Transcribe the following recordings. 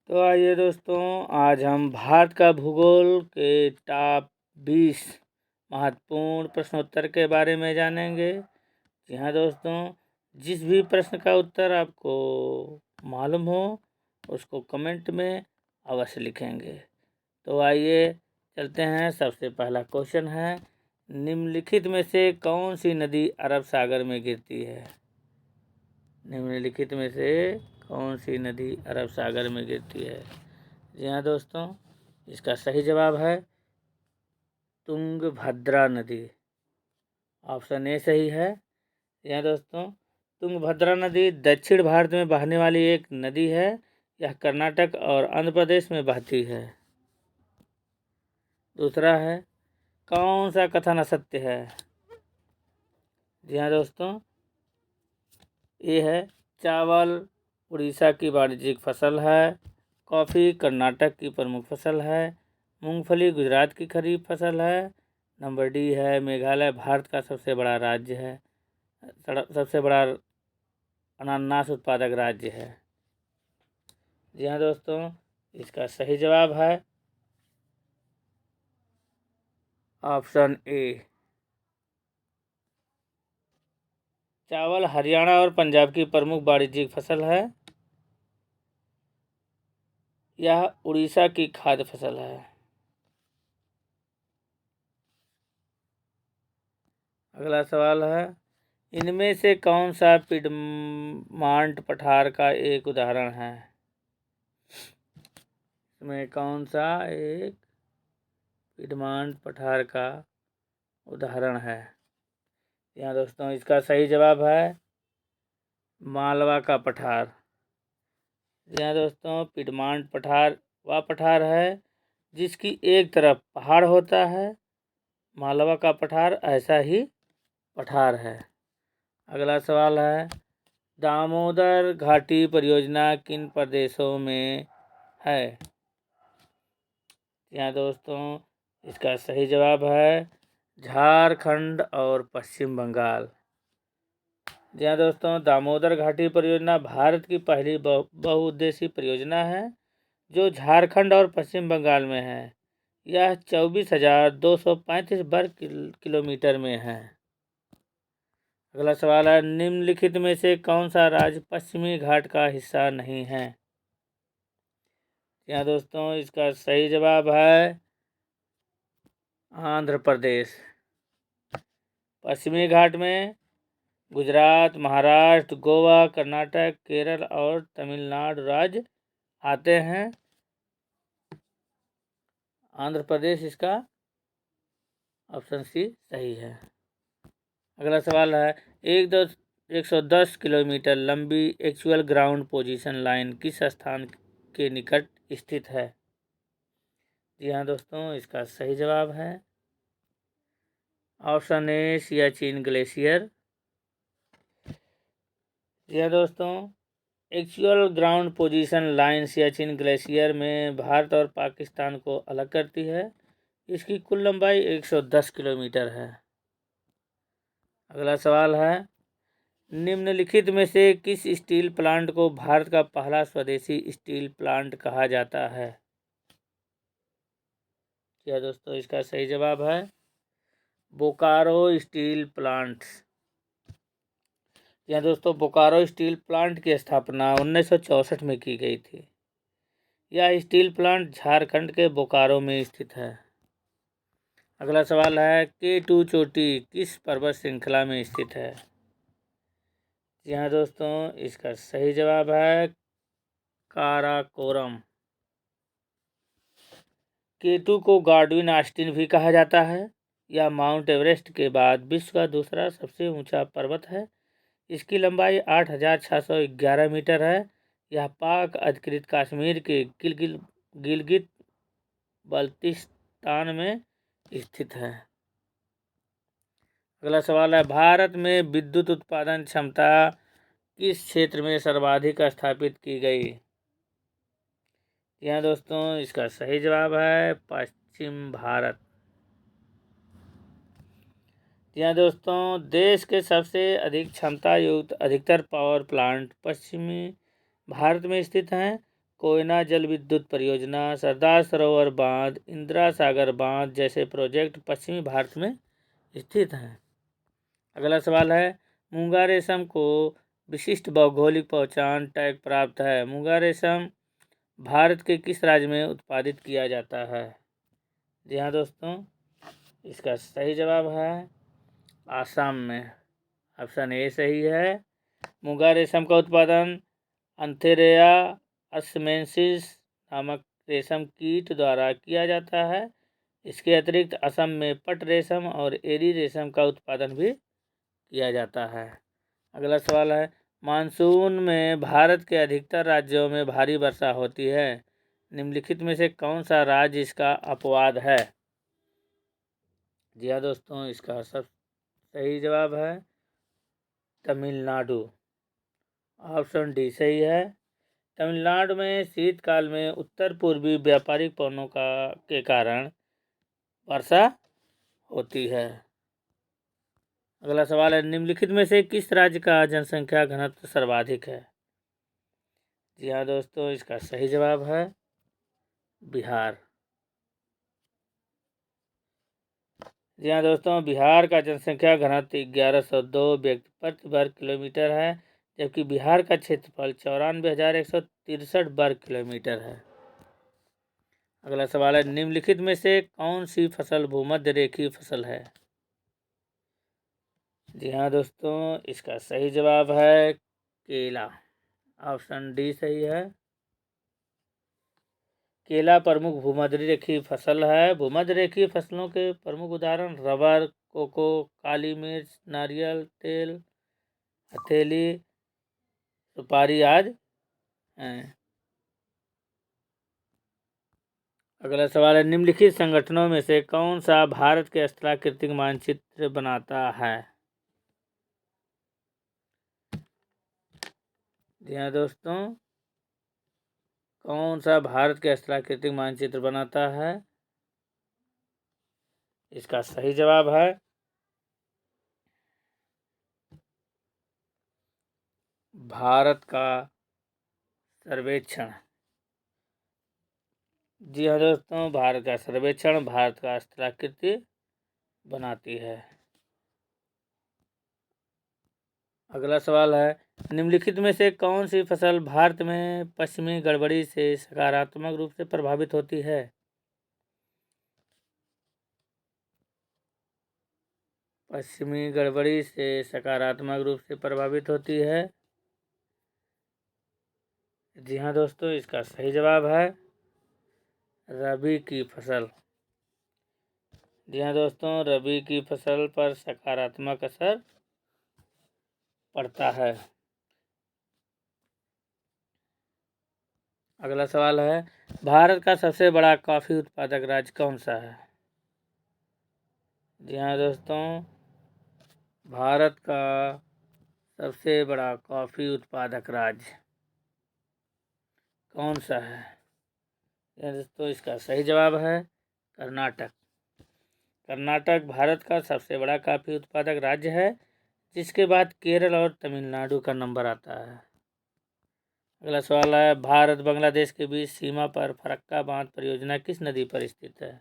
तो आइए दोस्तों, आज हम भारत का भूगोल के टॉप 20 महत्वपूर्ण प्रश्नोत्तर के बारे में जानेंगे। जी हाँ दोस्तों, जिस भी प्रश्न का उत्तर आपको मालूम हो उसको कमेंट में अवश्य लिखेंगे। तो आइए चलते हैं। सबसे पहला क्वेश्चन है, निम्नलिखित में से कौन सी नदी अरब सागर में गिरती है? निम्नलिखित में से कौन सी नदी अरब सागर में गिरती है? जी हाँ दोस्तों, इसका सही जवाब है तुंगभद्रा नदी। ऑप्शन ए सही है। जी हाँ दोस्तों, तुंगभद्रा नदी दक्षिण भारत में बहने वाली एक नदी है। यह कर्नाटक और आंध्र प्रदेश में बहती है। दूसरा है, कौन सा कथन असत्य है? जी हाँ दोस्तों, ये है चावल उड़ीसा की वाणिज्यिक फसल है, कॉफ़ी कर्नाटक की प्रमुख फसल है, मूंगफली गुजरात की खरीफ फसल है। नंबर डी है, मेघालय भारत का सबसे बड़ा राज्य है, सबसे बड़ा अनानास उत्पादक राज्य है। जी हाँ दोस्तों, इसका सही जवाब है ऑप्शन ए। चावल हरियाणा और पंजाब की प्रमुख वाणिज्यिक फसल है। यह उड़ीसा की खाद्य फसल है। अगला सवाल है, इनमें से कौन सा पिडमांट पठार का एक उदाहरण है? इसमें कौन सा एक पिडमांट पठार का उदाहरण है? यहाँ दोस्तों, इसका सही जवाब है मालवा का पठार। यहाँ दोस्तों, पिडमांट पठार वह पठार है जिसकी एक तरफ पहाड़ होता है। मालवा का पठार ऐसा ही पठार है। अगला सवाल है, दामोदर घाटी परियोजना किन प्रदेशों में है? यहाँ दोस्तों, इसका सही जवाब है झारखंड और पश्चिम बंगाल। जी हाँ दोस्तों, दामोदर घाटी परियोजना भारत की पहली बहुउद्देशीय परियोजना है जो झारखंड और पश्चिम बंगाल में है। यह 24,235 वर्ग किलोमीटर में है। अगला सवाल है, निम्नलिखित में से कौन सा राज्य पश्चिमी घाट का हिस्सा नहीं है? यहाँ दोस्तों, इसका सही जवाब है आंध्र प्रदेश। पश्चिमी घाट में गुजरात, महाराष्ट्र, गोवा, कर्नाटक, केरल और तमिलनाडु राज्य आते हैं। आंध्र प्रदेश इसका ऑप्शन सी सही है। अगला सवाल है, 110 किलोमीटर लंबी एक्चुअल ग्राउंड पोजीशन लाइन किस स्थान के निकट स्थित है? जी हाँ दोस्तों, इसका सही जवाब है ऑप्शन ए सियाचिन ग्लेशियर। जी हाँ दोस्तों, actual ground position line Siachen glacier में भारत और पाकिस्तान को अलग करती है। इसकी कुल लंबाई 110 किलोमीटर है। अगला सवाल है, निम्नलिखित में से किस स्टील प्लांट को भारत का पहला स्वदेशी स्टील प्लांट कहा जाता है? क्या दोस्तों, इसका सही जवाब है बोकारो स्टील प्लांट। यहाँ दोस्तों, बोकारो स्टील प्लांट की स्थापना 1964 में की गई थी। यह स्टील प्लांट झारखंड के बोकारो में स्थित है। अगला सवाल है, K2 चोटी किस पर्वत श्रृंखला में स्थित है? जी हाँ दोस्तों, इसका सही जवाब है काराकोरम। K2 को गॉडविन ऑस्टिन भी कहा जाता है। यह माउंट एवरेस्ट के बाद विश्व का दूसरा सबसे ऊंचा पर्वत है। इसकी लंबाई 8,611 मीटर है। यह पाक अधिकृत कश्मीर के गिलगित बल्तिस्तान में स्थित है। अगला सवाल है, भारत में विद्युत उत्पादन क्षमता किस क्षेत्र में सर्वाधिक स्थापित की गई? यहाँ दोस्तों, इसका सही जवाब है पश्चिम भारत। यहाँ दोस्तों, देश के सबसे अधिक क्षमता युक्त अधिकतर पावर प्लांट पश्चिमी भारत में स्थित हैं। कोयना जल विद्युत परियोजना, सरदार सरोवर बांध, इंदिरा सागर बांध जैसे प्रोजेक्ट पश्चिमी भारत में स्थित हैं। अगला सवाल है, मूंगा रेशम को विशिष्ट भौगोलिक पहचान टैग प्राप्त है। मूंगा रेशम भारत के किस राज्य में उत्पादित किया जाता है? जी हाँ दोस्तों, इसका सही जवाब है आसाम में। ऑप्शन ए सही है। मूंगा रेशम का उत्पादन अंथेरिया असमेंसिस नामक रेशम कीट द्वारा किया जाता है। इसके अतिरिक्त असम में पट रेशम और एरी रेशम का उत्पादन भी किया जाता है। अगला सवाल है, मानसून में भारत के अधिकतर राज्यों में भारी वर्षा होती है। निम्नलिखित में से कौन सा राज्य इसका अपवाद है? जी हाँ दोस्तों, इसका सब सही जवाब है तमिलनाडु। ऑप्शन डी सही है। तमिलनाडु में शीतकाल में उत्तर पूर्वी व्यापारिक पवनों के कारण वर्षा होती है। अगला सवाल है, निम्नलिखित में से किस राज्य का जनसंख्या घनत्व सर्वाधिक है? जी हाँ दोस्तों, इसका सही जवाब है बिहार। जी हाँ दोस्तों, बिहार का जनसंख्या घनत्व 1102 व्यक्ति प्रति वर्ग किलोमीटर है, जबकि बिहार का क्षेत्रफल 94,163 वर्ग किलोमीटर है। अगला सवाल है, निम्नलिखित में से कौन सी फसल भूमध्य रेखीय फसल है? जी हाँ दोस्तों, इसका सही जवाब है केला। ऑप्शन डी सही है। केला प्रमुख भूमध्य रेखीय फसल है। भूमध्य रेखीय फसलों के प्रमुख उदाहरण रबर, कोको, काली मिर्च, नारियल तेल, हथेली, सुपारी आदि हैं। अगला सवाल है, निम्नलिखित संगठनों में से कौन सा भारत के स्थलाकृतिक मानचित्र बनाता है? जी हाँ दोस्तों, कौन सा भारत के स्थलाकृतिक मानचित्र बनाता है? इसका सही जवाब है भारत का सर्वेक्षण। जी हाँ दोस्तों, भारत का सर्वेक्षण भारत का स्थलाकृति बनाती है। अगला सवाल है, निम्नलिखित में से कौन सी फसल भारत में पश्चिमी गड़बड़ी से सकारात्मक रूप से प्रभावित होती है? पश्चिमी गड़बड़ी से सकारात्मक रूप से प्रभावित होती है। जी हाँ दोस्तों, इसका सही जवाब है रबी की फसल। जी हाँ दोस्तों, रबी की फसल पर सकारात्मक असर पड़ता है। अगला सवाल है, भारत का सबसे बड़ा कॉफी उत्पादक राज्य कौन सा है? जी हाँ दोस्तों, भारत का सबसे बड़ा कॉफी उत्पादक राज्य कौन सा है? जी हाँ दोस्तों, इसका सही जवाब है कर्नाटक। कर्नाटक भारत का सबसे बड़ा कॉफी उत्पादक राज्य है, जिसके बाद केरल और तमिलनाडु का नंबर आता है। अगला सवाल है, भारत बांग्लादेश के बीच सीमा पर फरक्का बांध परियोजना किस नदी पर स्थित है?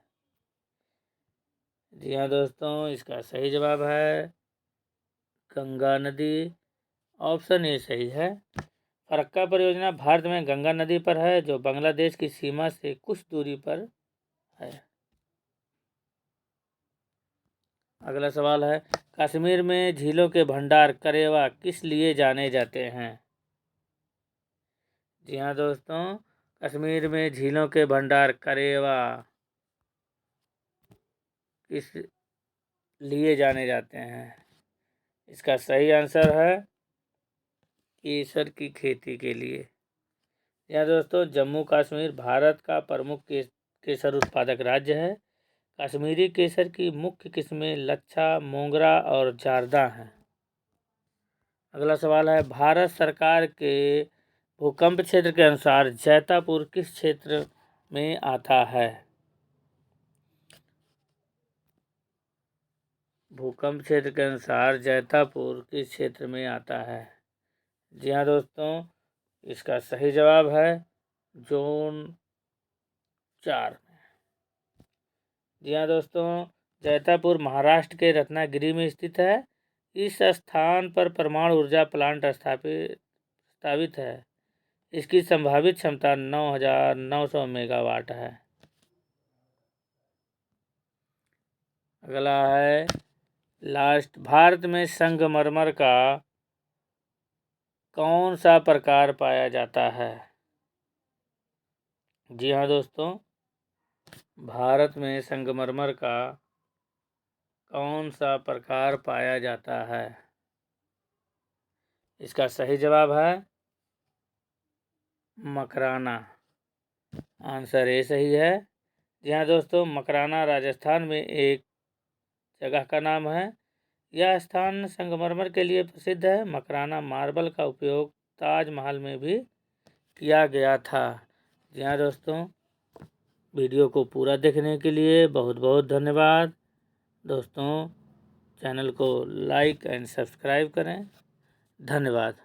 जी हाँ दोस्तों, इसका सही जवाब है गंगा नदी। ऑप्शन ए सही है। फरक्का परियोजना भारत में गंगा नदी पर है, जो बांग्लादेश की सीमा से कुछ दूरी पर है। अगला सवाल है, कश्मीर में झीलों के भंडार करेवा किस लिए जाने जाते हैं? जी हाँ दोस्तों, कश्मीर में झीलों के भंडार करेवा किस लिए जाने जाते हैं? इसका सही आंसर है केसर की खेती के लिए। यहाँ दोस्तों, जम्मू कश्मीर भारत का प्रमुख केसर उत्पादक राज्य है। कश्मीरी केसर की मुख्य किस्में लच्छा, मोगरा और जारदा हैं। अगला सवाल है, भारत सरकार के भूकंप क्षेत्र के अनुसार जैतापुर किस क्षेत्र में आता है? भूकंप क्षेत्र के अनुसार जैतापुर किस क्षेत्र में आता है? जी हाँ दोस्तों, इसका सही जवाब है जोन 4 में। जी हाँ दोस्तों, जैतापुर महाराष्ट्र के रत्नागिरी में स्थित है। इस स्थान पर परमाणु ऊर्जा प्लांट स्थापित है। इसकी संभावित क्षमता 9,900 मेगावाट है। अगला है लास्ट, भारत में संगमरमर का कौन सा प्रकार पाया जाता है? जी हाँ दोस्तों, भारत में संगमरमर का कौन सा प्रकार पाया जाता है? इसका सही जवाब है मकराना। आंसर ए सही है। जी हाँ दोस्तों, मकराना राजस्थान में एक जगह का नाम है। यह स्थान संगमरमर के लिए प्रसिद्ध है। मकराना मार्बल का उपयोग ताजमहल में भी किया गया था। जी हाँ दोस्तों, वीडियो को पूरा देखने के लिए बहुत बहुत धन्यवाद। दोस्तों, चैनल को लाइक एंड सब्सक्राइब करें। धन्यवाद।